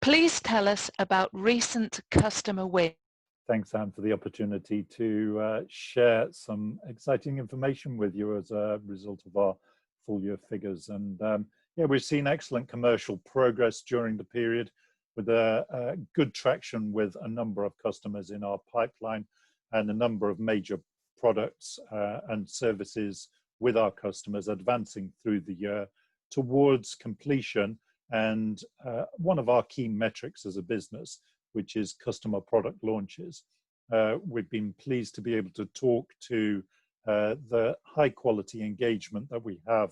Please tell us about recent customer wins. Thanks, Anne, for the opportunity to share some exciting information with you as a result of our full year figures. And yeah, we've seen excellent commercial progress during the period with a good traction with a number of customers in our pipeline and a number of major products and services with our customers advancing through the year towards completion. And one of our key metrics as a business, which is customer product launches. We've been pleased to be able to talk to the high quality engagement that we have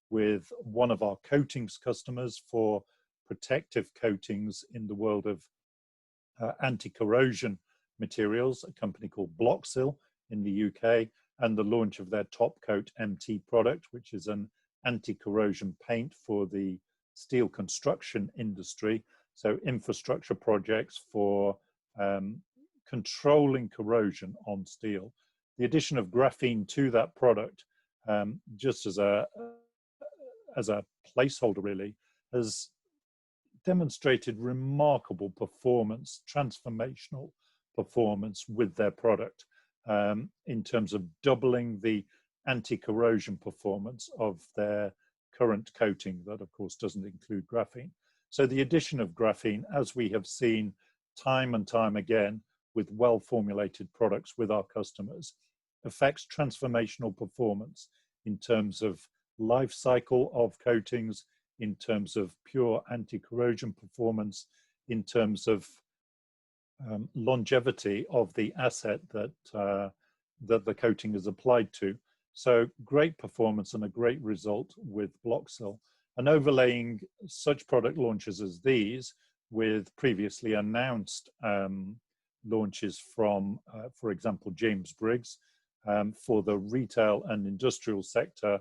with one of our coatings customers for protective coatings in the world of anti-corrosion materials, a company called Bloxil in the UK, and the launch of their Top Coat MT product, which is an anti-corrosion paint for the steel construction industry. So infrastructure projects for controlling corrosion on steel. The addition of graphene to that product, just as a placeholder really, has demonstrated remarkable performance, transformational performance with their product in terms of doubling the anti-corrosion performance of their current coating that of course doesn't include graphene. So the addition of graphene, as we have seen time and time again with well-formulated products with our customers, affects transformational performance in terms of life cycle of coatings, in terms of pure anti-corrosion performance, in terms of longevity of the asset that the coating is applied to. So great performance and a great result with Bloxil. And overlaying such product launches as these with previously announced launches from, for example, James Briggs for the retail and industrial sector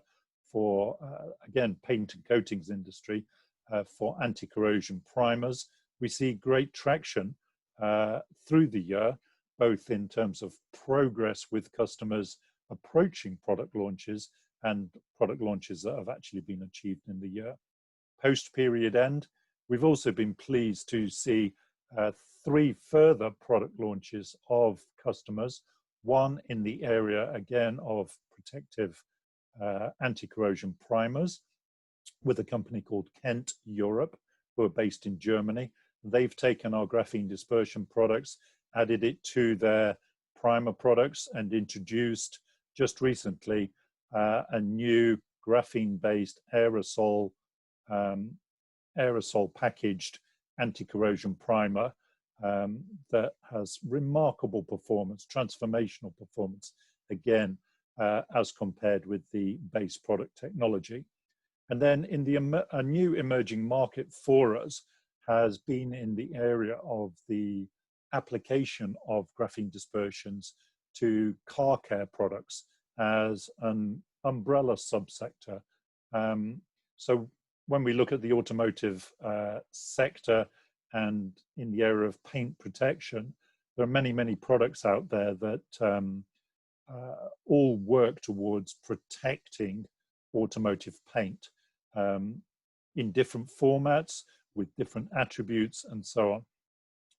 for, again, paint and coatings industry for anti-corrosion primers. We see great traction through the year, both in terms of progress with customers approaching product launches and product launches that have actually been achieved in the year. Post-period end, we've also been pleased to see 3 further product launches of customers, one in the area, again, of protective anti-corrosion primers with a company called Kent Europe, who are based in Germany. They've taken our graphene dispersion products, added it to their primer products, and introduced just recently a new graphene-based aerosol packaged anti-corrosion primer that has remarkable performance, transformational performance, again, as compared with the base product technology. And then in a new emerging market for us has been in the area of the application of graphene dispersions to car care products as an umbrella subsector. So when we look at the automotive sector and in the area of paint protection, there are many, many products out there that all work towards protecting automotive paint in different formats with different attributes and so on.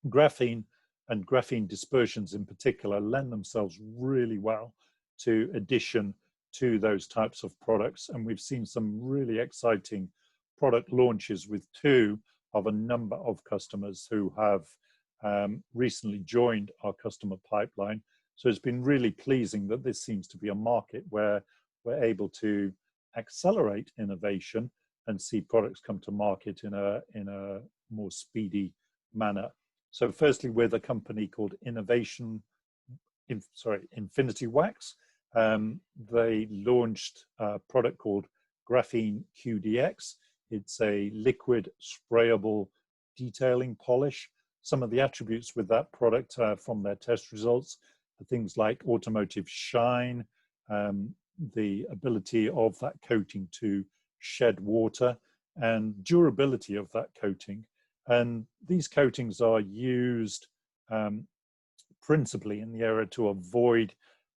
Graphene and graphene dispersions in particular lend themselves really well to addition to those types of products. And we've seen some really exciting product launches with 2 of a number of customers who have recently joined our customer pipeline. So it's been really pleasing that this seems to be a market where we're able to accelerate innovation and see products come to market in a more speedy manner. So firstly, with a company called Infinity Wax, they launched a product called Graphene QDX. It's a liquid sprayable detailing polish. Some of the attributes with that product from their test results are things like automotive shine, the ability of that coating to shed water, and durability of that coating. And these coatings are used principally in the area to avoid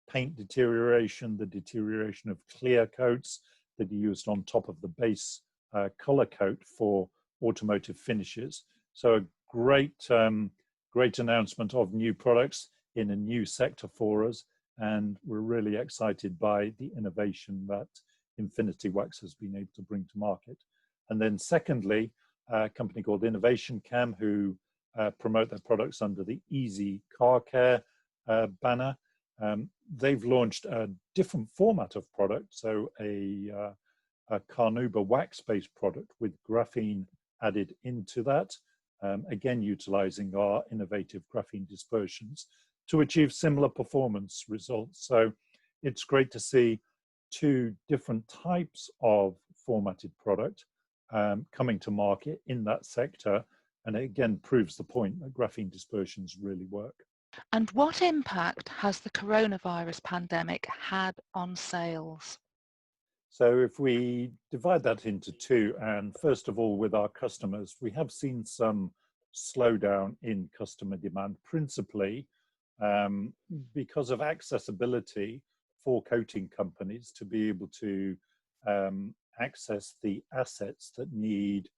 paint deterioration, the deterioration of clear coats that are used on top of the base color coat for automotive finishes. So a great, great announcement of new products in a new sector for us. And we're really excited by the innovation that Infinity Wax has been able to bring to market. And then secondly, a company called Innovation Cam, who promote their products under the Easy Car Care banner. They've launched a different format of product, so a carnauba wax-based product with graphene added into that, again utilizing our innovative graphene dispersions to achieve similar performance results. So it's great to see two different types of formatted product coming to market in that sector, and it again proves the point that graphene dispersions really work. And what impact has the coronavirus pandemic had on sales? So if we divide that into two, and first of all with our customers, we have seen some slowdown in customer demand, principally because of accessibility for coating companies to be able to access the assets that need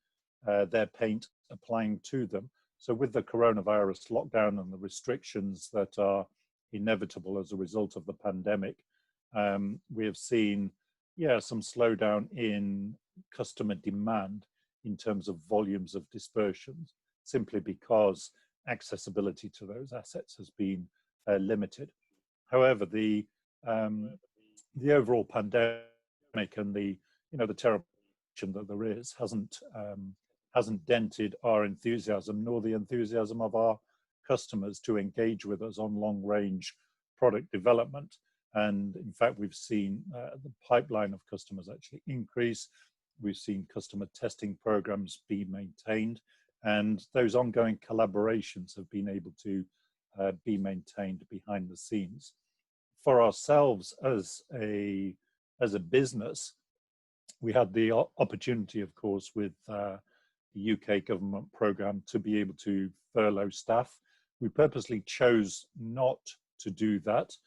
their paint applying to them. So with the coronavirus lockdown and the restrictions that are inevitable as a result of the pandemic, we have seen, some slowdown in customer demand in terms of volumes of dispersions, simply because accessibility to those assets has been limited. However, the overall pandemic and the terrible that there is hasn't dented our enthusiasm, nor the enthusiasm of our customers to engage with us on long-range product development. And in fact, we've seen the pipeline of customers actually increase. We've seen customer testing programs be maintained, and those ongoing collaborations have been able to be maintained behind the scenes. For ourselves as a business, we had the opportunity, of course, with the UK government program to be able to furlough staff. We purposely chose not to do that.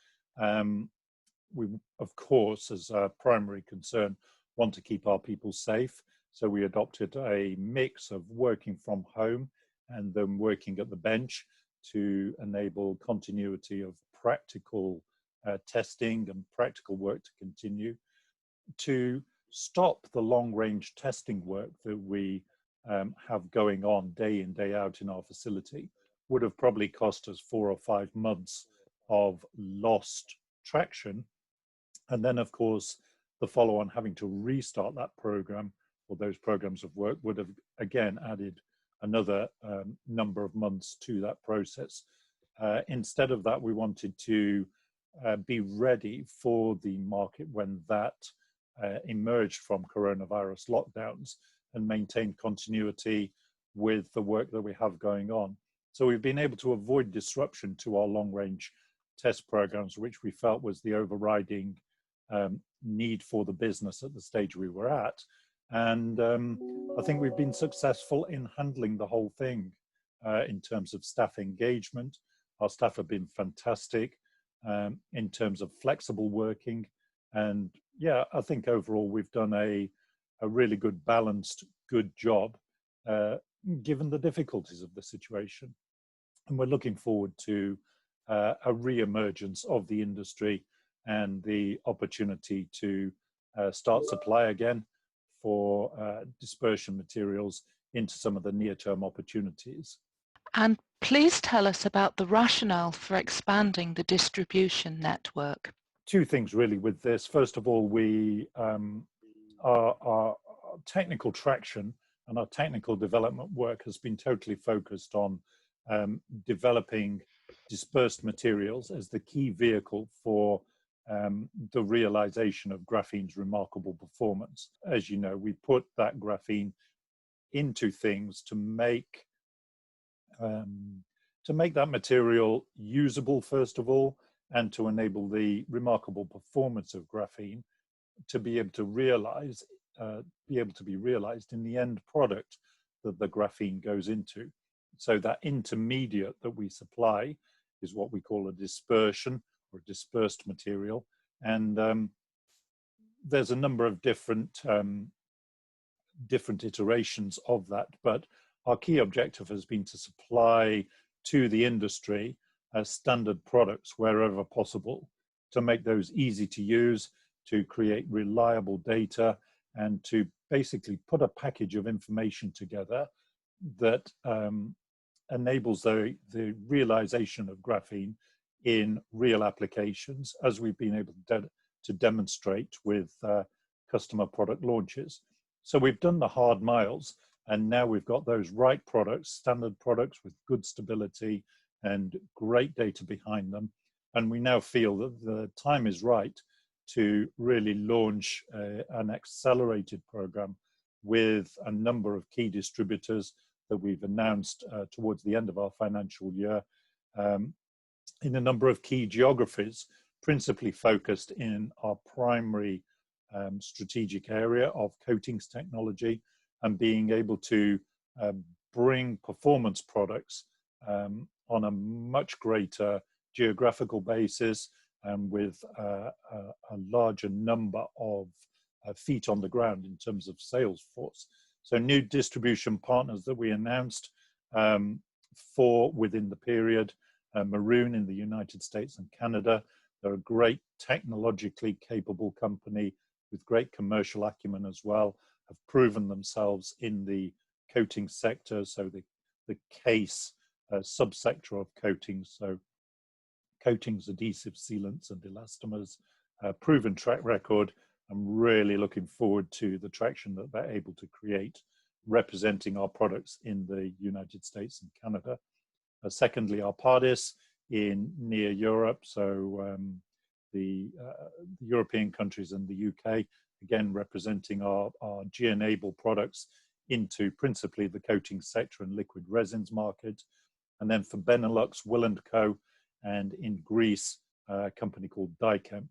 We, of course, as a primary concern, want to keep our people safe. So we adopted a mix of working from home and then working at the bench to enable continuity of practical testing and practical work to continue. To stop the long-range testing work that we have going on day in, day out in our facility would have probably cost us 4 or 5 months of lost traction. And then, of course, the follow-on having to restart that program or those programs of work would have, again, added another number of months to that process. Instead of that, we wanted to be ready for the market when that emerged from coronavirus lockdowns and maintain continuity with the work that we have going on. So we've been able to avoid disruption to our long-range test programs, which we felt was the overriding need for the business at the stage we were at. And I think we've been successful in handling the whole thing in terms of staff engagement. Our staff have been fantastic in terms of flexible working. And yeah, I think overall we've done a really good, balanced, good job given the difficulties of the situation. And we're looking forward to a re-emergence of the industry and the opportunity to start supply again for dispersion materials into some of the near-term opportunities. And please tell us about the rationale for expanding the distribution network. Two things really with this. First of all, our technical traction and our technical development work has been totally focused on developing dispersed materials as the key vehicle for the realization of graphene's remarkable performance. As you know, we put that graphene into things to make that material usable, first of all, and to enable the remarkable performance of graphene to be able to be realized in the end product that the graphene goes into. So that intermediate that we supply is what we call a dispersion or a dispersed material. And there's a number of different iterations of that, but our key objective has been to supply to the industry standard products wherever possible, to make those easy to use, to create reliable data, and to basically put a package of information together that enables the realization of graphene in real applications, as we've been able to demonstrate with customer product launches. So we've done the hard miles, and now we've got those right products, standard products with good stability and great data behind them. And we now feel that the time is right to really launch an accelerated program with a number of key distributors that we've announced towards the end of our financial year, in a number of key geographies, principally focused in our primary strategic area of coatings technology, and being able to bring performance products on a much greater geographical basis and with a larger number of feet on the ground in terms of sales force. So new distribution partners that we announced for within the period, Maroon in the United States and Canada. They're a great technologically capable company with great commercial acumen as well, have proven themselves in the coating sector, so the case subsector of coatings, so coatings, adhesives, sealants and elastomers, proven track record. I'm really looking forward to the traction that they're able to create representing our products in the United States and Canada. Secondly, Arpadis in near Europe, so the European countries and the UK, again representing our G-enable products into principally the coating sector and liquid resins market. And then for Benelux, Will & Co, and in Greece, a company called Dichem.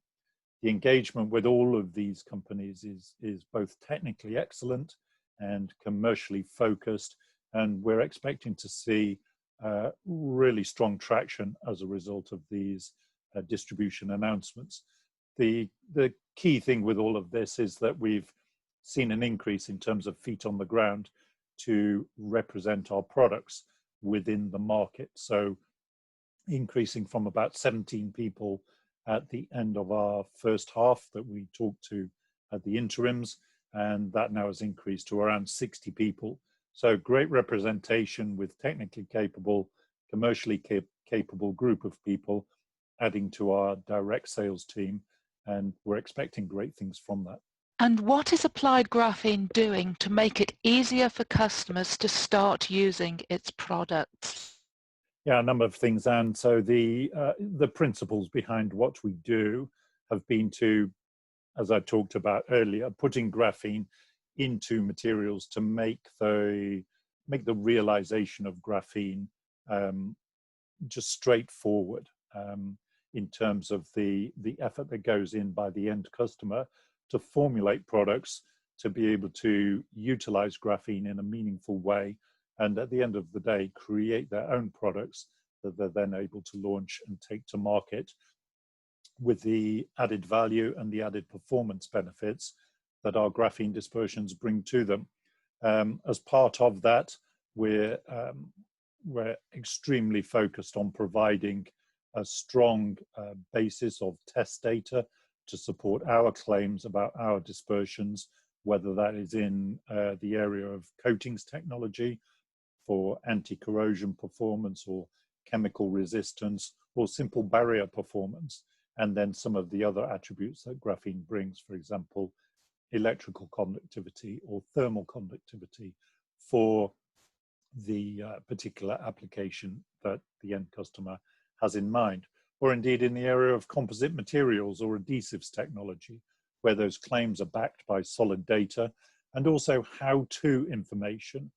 The engagement with all of these companies is both technically excellent and commercially focused, and we're expecting to see really strong traction as a result of these distribution announcements. The key thing with all of this is that we've seen an increase in terms of feet on the ground to represent our products within the market. So increasing from about 17 people at the end of our first half that we talked to at the interims, and that now has increased to around 60 people. So great representation with technically capable, commercially capable group of people adding to our direct sales team, and we're expecting great things from that. And what is Applied Graphene doing to make it easier for customers to start using its products? Yeah, a number of things, and so the principles behind what we do have been to, as I talked about earlier, putting graphene into materials to make the realization of graphene just straightforward in terms of the effort that goes in by the end customer to formulate products to be able to utilize graphene in a meaningful way, and at the end of the day create their own products that they're then able to launch and take to market with the added value and the added performance benefits that our graphene dispersions bring to them. As part of that, we're extremely focused on providing a strong basis of test data to support our claims about our dispersions, whether that is in the area of coatings technology for anti-corrosion performance or chemical resistance or simple barrier performance, and then some of the other attributes that graphene brings, for example, electrical conductivity or thermal conductivity for the particular application that the end customer has in mind, or indeed in the area of composite materials or adhesives technology, where those claims are backed by solid data, and also how-to information.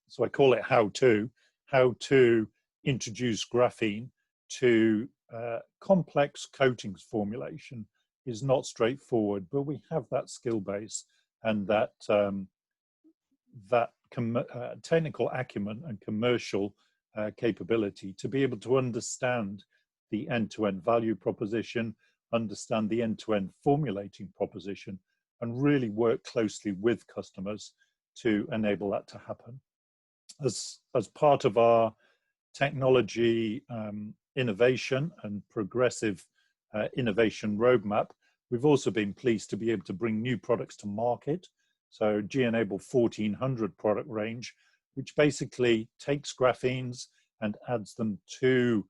So I call it how to introduce graphene to complex coatings formulation is not straightforward, but we have that skill base and that technical acumen and commercial capability to be able to understand the end-to-end value proposition, understand the end-to-end formulating proposition, and really work closely with customers to enable that to happen. As part of our technology innovation and progressive innovation roadmap, we've also been pleased to be able to bring new products to market. So G-Enable 1400 product range, which basically takes graphenes and adds them to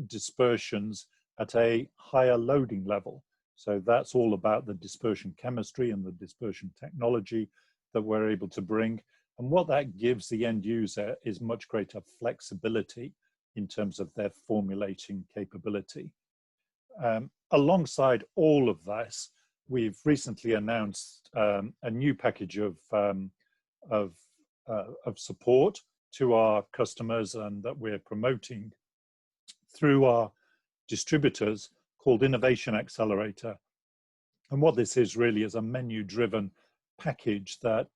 dispersions at a higher loading level. So that's all about the dispersion chemistry and the dispersion technology that we're able to bring. And what that gives the end user is much greater flexibility in terms of their formulating capability. Alongside all of this, we've recently announced a new package of support to our customers and that we're promoting through our distributors called Innovation Accelerator. And what this is really is a menu-driven package that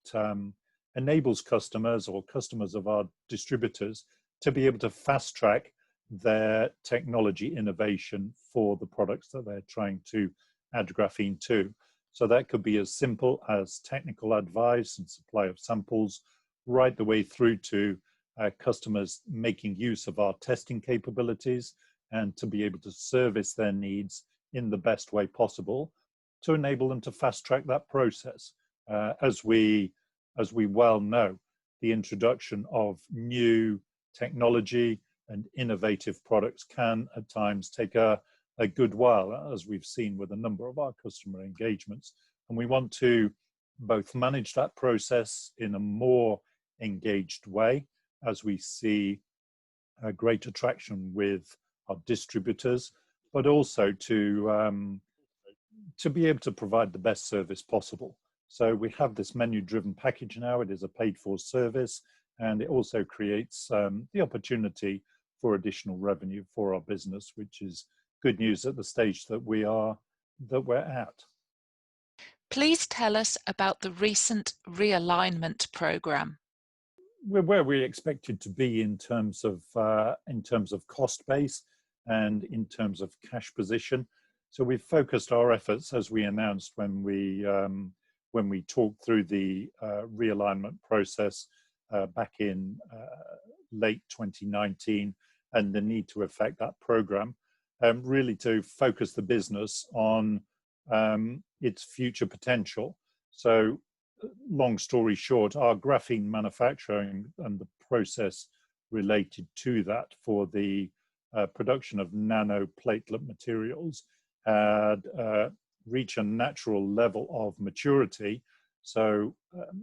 enables customers or customers of our distributors to be able to fast track their technology innovation for the products that they're trying to add graphene to. So that could be as simple as technical advice and supply of samples, right the way through to customers making use of our testing capabilities and to be able to service their needs in the best way possible to enable them to fast track that process. As we well know, the introduction of new technology and innovative products can at times take a good while, as we've seen with a number of our customer engagements. And we want to both manage that process in a more engaged way as we see a great attraction with our distributors, but also to be able to provide the best service possible. So we have this menu-driven package now. It is a paid-for service, and it also creates the opportunity for additional revenue for our business, which is good news at the stage that we're at. Please tell us about the recent Realignment program. We're where we expected to be in terms of cost base and in terms of cash position. So we've focused our efforts, as we announced when we talked through the realignment process back in late 2019, and the need to affect that program, really to focus the business on its future potential. So long story short, our graphene manufacturing and the process related to that for the production of nanoplatelet materials had reached a natural level of maturity. So,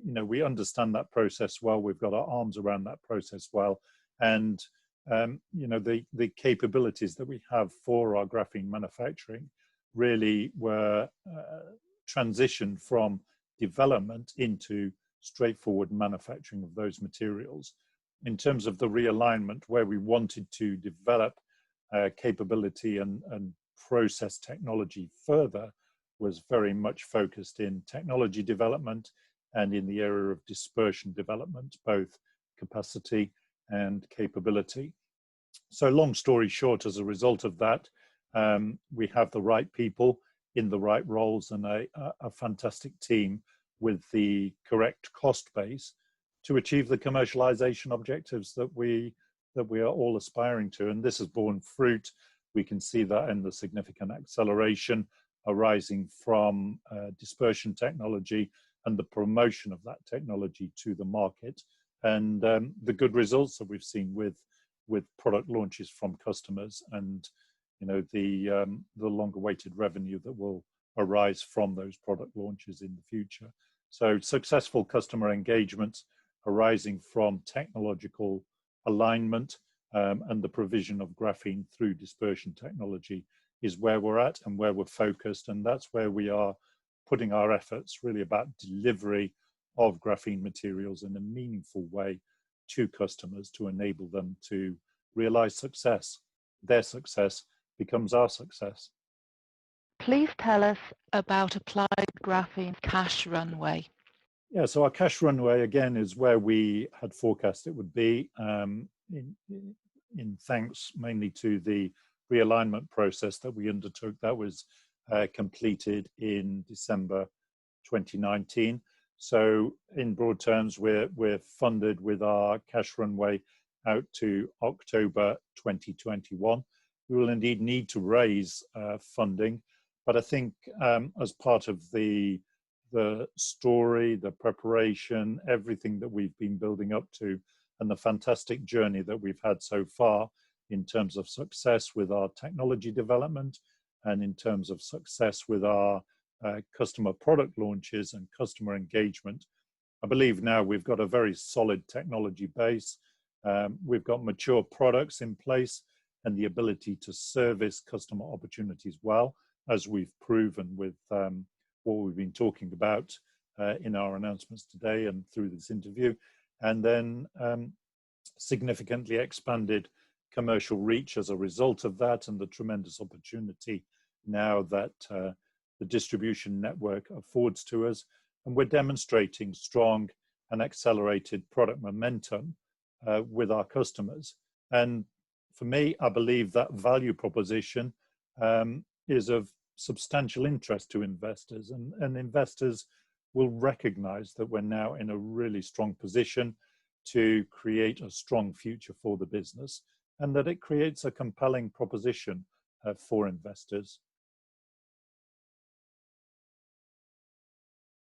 we understand that process well. We've got our arms around that process well. And, the capabilities that we have for our graphene manufacturing really were transitioned from development into straightforward manufacturing of those materials. In terms of the realignment, where we wanted to develop capability and process technology further, was very much focused in technology development and in the area of dispersion development, both capacity and capability. So long story short, as a result of that, we have the right people in the right roles and a fantastic team with the correct cost base to achieve the commercialization objectives that we are all aspiring to. And this has borne fruit. We can see that in the significant acceleration arising from dispersion technology and the promotion of that technology to the market, and the good results that we've seen with product launches from customers, and the long-awaited revenue that will arise from those product launches in the future. So successful customer engagements arising from technological alignment and the provision of graphene through dispersion technology is where we're at and where we're focused, and that's where we are putting our efforts, really about delivery of graphene materials in a meaningful way to customers to enable them to realize success. Their success becomes our success. Please tell us about Applied Graphene's cash runway. Yeah, so our cash runway, again, is where we had forecast it would be, in thanks mainly to the realignment process that we undertook that was completed in December 2019. So in broad terms, we're funded with our cash runway out to October 2021. We will indeed need to raise funding, but I think as part of the story, the preparation, everything that we've been building up to, and the fantastic journey that we've had so far in terms of success with our technology development and in terms of success with our customer product launches and customer engagement, I believe now we've got a very solid technology base. We've got mature products in place and the ability to service customer opportunities well, as we've proven with what we've been talking about in our announcements today and through this interview, and then significantly expanded commercial reach as a result of that, and the tremendous opportunity now that the distribution network affords to us. And we're demonstrating strong and accelerated product momentum with our customers. And for me, I believe that value proposition is of substantial interest to investors, and investors will recognize that we're now in a really strong position to create a strong future for the business, and that it creates a compelling proposition for investors.